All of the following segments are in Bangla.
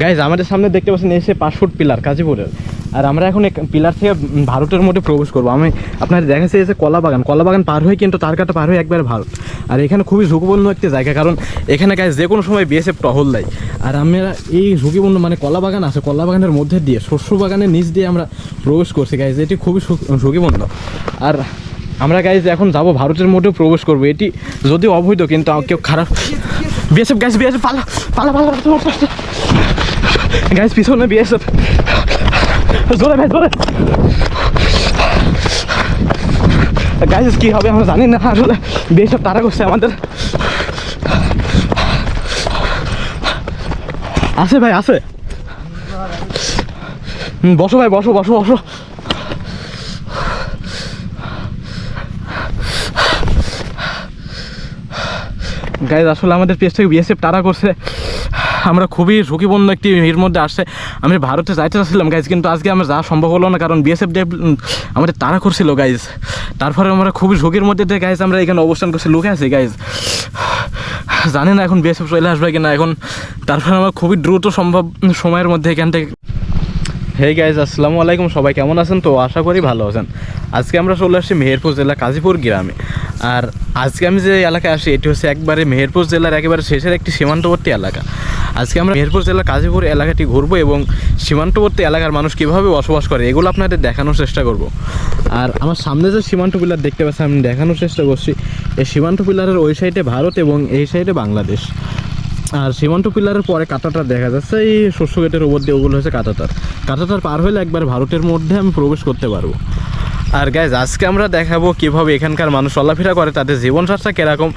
গাইজ আমাদের সামনে দেখতে পাচ্ছেন এসে 5 ফুট পিলার গাজীপুরের। আর আমরা এখন পিলার থেকে ভারতের মধ্যে প্রবেশ করবো। আমি আপনাদের দেখাচ্ছি এসে কলাবাগান পার হয়ে কিন্তু তারকাটা পার হয়ে একবার ভারত। আর এখানে খুবই ঝুঁকিপূর্ণ একটি জায়গা, কারণ এখানে গাইজ যে কোনো সময় বিএসএফ টহল দেয়। আর আমরা এই ঝুঁকিপূর্ণ মানে কলাবাগান আছে, কলাবাগানের মধ্যে দিয়ে শস্য বাগানের নিচ দিয়ে আমরা প্রবেশ করছি গাইজ। এটি খুবই ঝুঁকিপূর্ণ। আর আমরা গাইজ এখন যাব ভারতের মধ্যেও প্রবেশ করবো। এটি যদিও অবৈধ, কিন্তু কেউ খারাপ বিএসএফ গাইজ, বিএসএফ পালা পালা পালা গাইজ, পিছনে বিএসএফ, জোরে ভাই জোরে। গাইজ কি হবে আমরা জানি না, আসলে বিএসএফ তারা করছে আমাদের। আছে ভাই আছে, বসো ভাই বসো বসো বসো। গাইজ আসলে আমাদের পেজ থেকে বিএসএফ তারা করছে, আমরা খুবই ঝুঁকিপূর্ণ একটি এর মধ্যে আসছে। আমি ভারতে যাইতে চাচ্ছিলাম গাইজ, কিন্তু আজকে আমার যাওয়া সম্ভব হলো না, কারণ বিএসএফ আমাদের তাড়া করছিল গাইজ। তারপরে আমরা খুবই ঝুঁকির মধ্যে দিয়ে গাইজ আমরা এখানে অবস্থান করছি, লুকে আছি গাইজ। জানি না এখন বিএসএফ চলে আসবে কিনা এখন। তারপরে আমরা খুবই দ্রুত সম্ভব সময়ের মধ্যে এখান থেকে। হে গাইজ আসসালামু আলাইকুম, সবাই কেমন আছেন? তো আশা করি ভালো আছেন। আজকে আমরা চলে আসছি মেহেরপুর জেলা কাজীপুর গ্রামে। আর আজকে আমি যে এলাকায় আসি এটি হচ্ছে একবারে মেহেরপুর জেলার একেবারে শেষের একটি সীমান্তবর্তী এলাকা। আজকে আমরা মেহেরপুর জেলার কাজীপুর এলাকাটি ঘুরবো এবং সীমান্তবর্তী এলাকার মানুষ কীভাবে বসবাস করে এগুলো আপনাদের দেখানোর চেষ্টা করব। আর আমার সামনে যে সীমান্ত পিলার দেখতে পাচ্ছি আমি দেখানোর চেষ্টা করছি, এই সীমান্ত পিলারের ওই সাইডে ভারত এবং এই সাইডে বাংলাদেশ। আর সীমান্ত পিলারের পরে কাঁটাতার দেখা যাচ্ছে, এই শস্য গেটের উপর দিয়ে ওগুলো হচ্ছে কাঁটাতার পার হলে একবার ভারতের মধ্যে আমি প্রবেশ করতে পারবো। আর গাইজ আজকে আমরা দেখাবো কীভাবে এখানকার মানুষ চলাফেরা করে, তাদের জীবনযাত্রা কীরকম।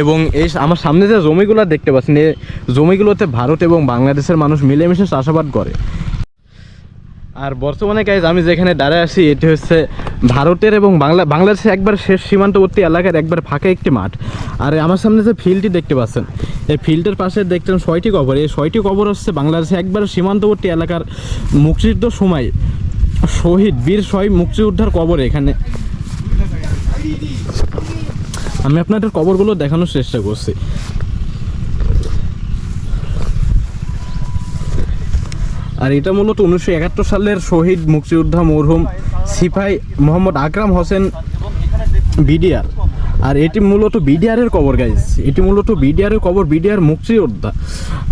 এবং এই আমার সামনে যে জমিগুলো দেখতে পাচ্ছেন, এই জমিগুলোতে ভারত এবং বাংলাদেশের মানুষ মিলেমিশে চাষাবাদ করে। আর বর্তমানে গাইজ আমি যেখানে দাঁড়ায় আছি এটি হচ্ছে ভারতের এবং বাংলাদেশের একবার শেষ সীমান্তবর্তী এলাকার একবার ফাঁকা একটি মাঠ। আর আমার সামনে যে ফিল্ডটি দেখতে পাচ্ছেন, এই ফিল্ডের পাশে দেখতেন 6টি কবর। এই 6টি কবর হচ্ছে বাংলাদেশের একবার সীমান্তবর্তী এলাকার মুক্তিযুদ্ধের সময় শহীদ বীর শহীদ মুক্তিযোদ্ধার কবর। এখানে আমি আপনাদের কবরগুলো দেখানোর চেষ্টা করছি। আর এটা মূলত 1971 সালের শহীদ মুক্তিযোদ্ধা মরহুম সিপাহী মোহাম্মদ আকরাম হোসেন বিডিআর। আর এটি মূলত বিডিআরের কবর গাইজ, এটি মূলত বিডিআরের কবর, বিডিআর মুক্তিযোদ্ধা।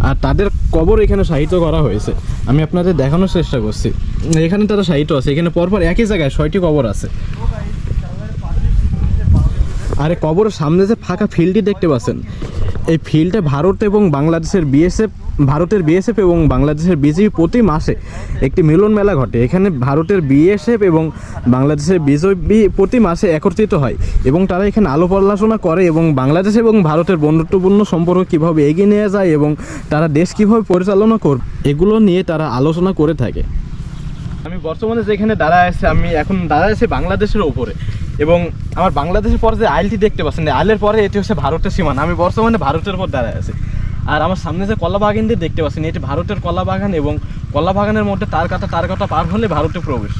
আর তাদের কবর এখানে সাহিত্য করা হয়েছে, আমি আপনাদের দেখানোর চেষ্টা করছি। এখানে তারা সাহিত্য আছে, এখানে পরপর একই জায়গায় 6টি কবর আছে। আর এই কবরের সামনে যে ফাঁকা ফিল্ডটি দেখতে পাচ্ছেন, এই ফিল্ডে ভারত এবং বাংলাদেশের বিএসএফ, ভারতের বিএসএফ এবং বাংলাদেশের বিজেপি প্রতি মাসে একটি মিলন মেলা ঘটে। এখানে ভারতের বিএসএফ এবং বাংলাদেশের বিজেপি প্রতি মাসে একত্রিত হয় এবং তারা এখানে আলোপ আলোচনা করে এবং বাংলাদেশ এবং ভারতের বন্ধুত্বপূর্ণ সম্পর্ক কীভাবে এগিয়ে নিয়ে যায় এবং তারা দেশ কীভাবে পরিচালনা করবে এগুলো নিয়ে তারা আলোচনা করে থাকে। আমি বর্তমানে যেখানে দাঁড়ায় আছি, আমি এখন দাঁড়ায় আছি বাংলাদেশের ওপরে এবং আমার বাংলাদেশের পরে যে আইলটি দেখতে পাচ্ছেন, আইলের পরে এটি হচ্ছে ভারতের সীমানা। আমি বর্তমানে ভারতের উপর দাঁড়ায় আছি। আর আমার সামনে যে কলা বাগানটি দেখতে পাচ্ছেন, এটি ভারতের কলা বাগান এবং কলা বাগানের মধ্যে তার কাটা পার হলে ভারতে প্রবেশ।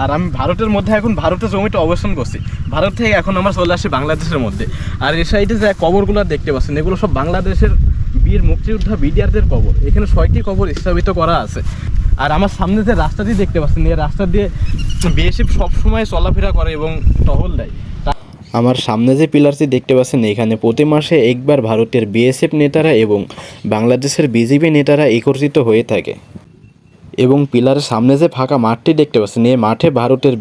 আর আমি ভারতের মধ্যে এখন ভারতের জমিতে অবস্থান করছি। ভারত থেকে এখন আমরা চলে আসছি বাংলাদেশের মধ্যে। আর এই সাইডে যে কবরগুলো দেখতে পাচ্ছেন, এগুলো সব বাংলাদেশের বীর মুক্তিযোদ্ধা বিডিআরদের কবর। এখানে 6টি কবর স্থাপিত করা আছে। আর আমার সামনে যে রাস্তাটি দেখতে পাচ্ছেন, এই রাস্তা দিয়ে বিএসএফ সবসময় চলাফেরা করে এবং টহল দেয়। আমার সামনে যে পিলারটি দেখতে পাচ্ছেন, এখানে প্রতি মাসে একবার ভারতের বিএসএফ নেতারা এবং বাংলাদেশের বিজেপি নেতারা একত্রিত হয়ে থাকে। এবং পিলারের সামনে যে ফাঁকা মাঠটি দেখতে পাচ্ছেন, এই মাঠে ভারতের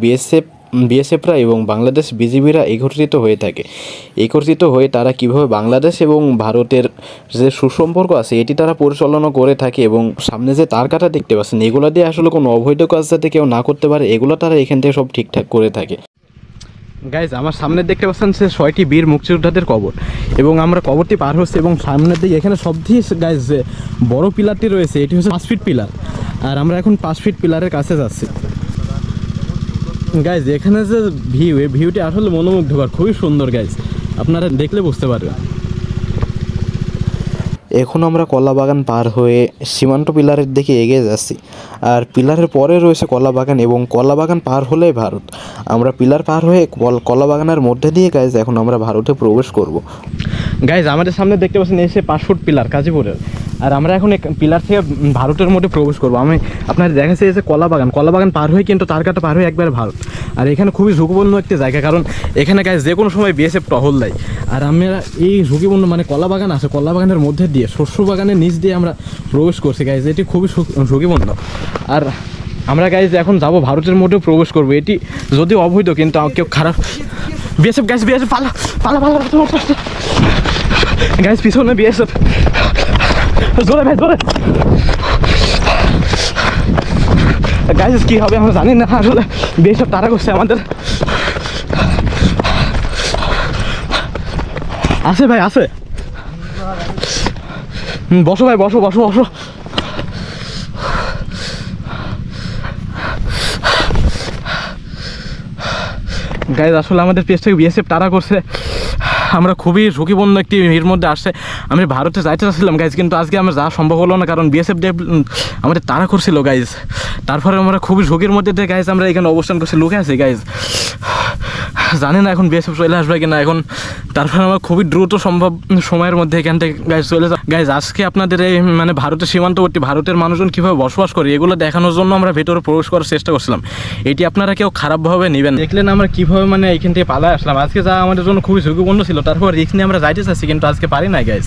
বিএসএফরা এবং বাংলাদেশ বিজেপিরা একত্রিত হয়ে থাকে। একত্রিত হয়ে তারা কীভাবে বাংলাদেশ এবং ভারতের যে সুসম্পর্ক আছে এটি তারা পরিচালনা করে থাকে। এবং সামনে যে তার কাটা দেখতে পাচ্ছেন, এগুলো দিয়ে আসলে কোনো অবৈধ কাজ যাতে কেউ না করতে পারে এগুলো তারা এখান থেকে সব ঠিকঠাক করে থাকে। গাইজ আমার সামনে দেখতে পাচ্ছেন সে 6টি বীর মুক্তিযোদ্ধাদের কবর এবং আমরা কবরটি পার হচ্ছে এবং সামনের দিকে এখানে সবথেকে গাইজ যে বড় পিলারটি রয়েছে এটি হচ্ছে 5 ফিট পিলার। আর আমরা এখন 5 ফিট পিলারের কাছে যাচ্ছি। গাইজ এখানে যে ভিউ, এই ভিউটি আসলে মনোমুগ্ধকর, খুবই সুন্দর গাইজ, আপনারা দেখলে বুঝতে পারবেন। এখন আমরা কলা বাগান পার হয়ে সীমান্ত পিলারের দিকে এগিয়ে যাচ্ছি। আর পিলারের পরে রয়েছে কলা বাগান এবং কলা বাগান পার হলেই ভারত। আমরা পিলার পার হয়ে কলা বাগানের মধ্যে দিয়ে গাইজ এখন আমরা ভারতে প্রবেশ করব। গাইজ আমাদের সামনে দেখতে পাচ্ছেন এসে 5 ফুট পিলার গাজীপুরের। আর আমরা এখন পিলার থেকে ভারতের মধ্যে প্রবেশ করবো। আমি আপনাদের দেখাচ্ছি যে কলা বাগান পার হয়ে কিন্তু তারকাটা পার হয়ে একবার ভারত। আর এখানে খুবই ঝুঁকিপূর্ণ একটি জায়গা, কারণ এখানে গাইজ যে কোনো সময় বিএসএফ টহল দেয়। আর আমরা এই ঝুঁকিপূর্ণ মানে কলা বাগান আছে, কলা বাগানের মধ্যে দিয়ে শস্য বাগানের নিচ দিয়ে আমরা প্রবেশ করছি গাইজ, এটি খুবই ঝুঁকিপূর্ণ। আর আমরা গাইজ এখন যাব ভারতের মধ্যেও প্রবেশ করবো, এটি যদিও অবৈধ কিন্তু কেউ খারাপ। বিএসএফ পালা পালা পালা গাইজ, পিছনে বিএসএফ, জোরে ভাই জোরে। গাইজ কি হবে আমরা জানি না, আসলে বিএসএফ তারা করছে আমাদের। আছে ভাই আছে, বসো ভাই বসো বসো বসো। গাইজ আসলে আমাদের পেজটাকে বিএসএফ তাড়া করছে, আমরা খুবই ঝুঁকিপূর্ণ একটি এর মধ্যে আসছে। আমি ভারতে যাইতে চাচ্ছিলাম গাইজ, কিন্তু আজকে আমার যাওয়া সম্ভব হলো না, কারণ বিএসএফ আমাদের তাড়া করছিল গাইজ। তারপরে আমরা খুবই ঝুঁকির মধ্যে দিয়ে গাইজ আমরা এখানে অবস্থান করছি, লুকে আছি গাইজ। জানি না এখন বিএসএফ চলে আসবে কিনা এখন। তারপরে আমরা খুবই দ্রুত সম্ভব সময়ের মধ্যে এখান থেকে গাইজ চলে যাই। গাইজ আজকে আপনাদের এই মানে ভারতের সীমান্তবর্তী ভারতের মানুষজন কীভাবে বসবাস করে এগুলো দেখানোর জন্য আমরা ভেতরে প্রবেশ করার চেষ্টা করছিলাম। এটি আপনারা কেউ খারাপভাবে নেবেন। দেখলেন আমরা কীভাবে মানে এখান থেকে পালায় আসলাম। আজকে যা আমাদের জন্য খুবই ঝুঁকিপূর্ণ ছিল, তারপর রিস্ক নিয়ে আমরা যাইতে চাচ্ছি, কিন্তু আজকে পারি না গাইজ।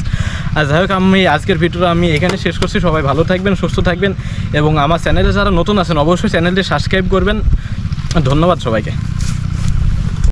আর যাই হোক, আমি আজকের ভিডিওটা আমি এখানে শেষ করছি। সবাই ভালো থাকবেন, সুস্থ থাকবেন, এবং আমার চ্যানেলে যারা নতুন আছেন অবশ্যই চ্যানেলটি সাবস্ক্রাইব করবেন। ধন্যবাদ সবাইকে।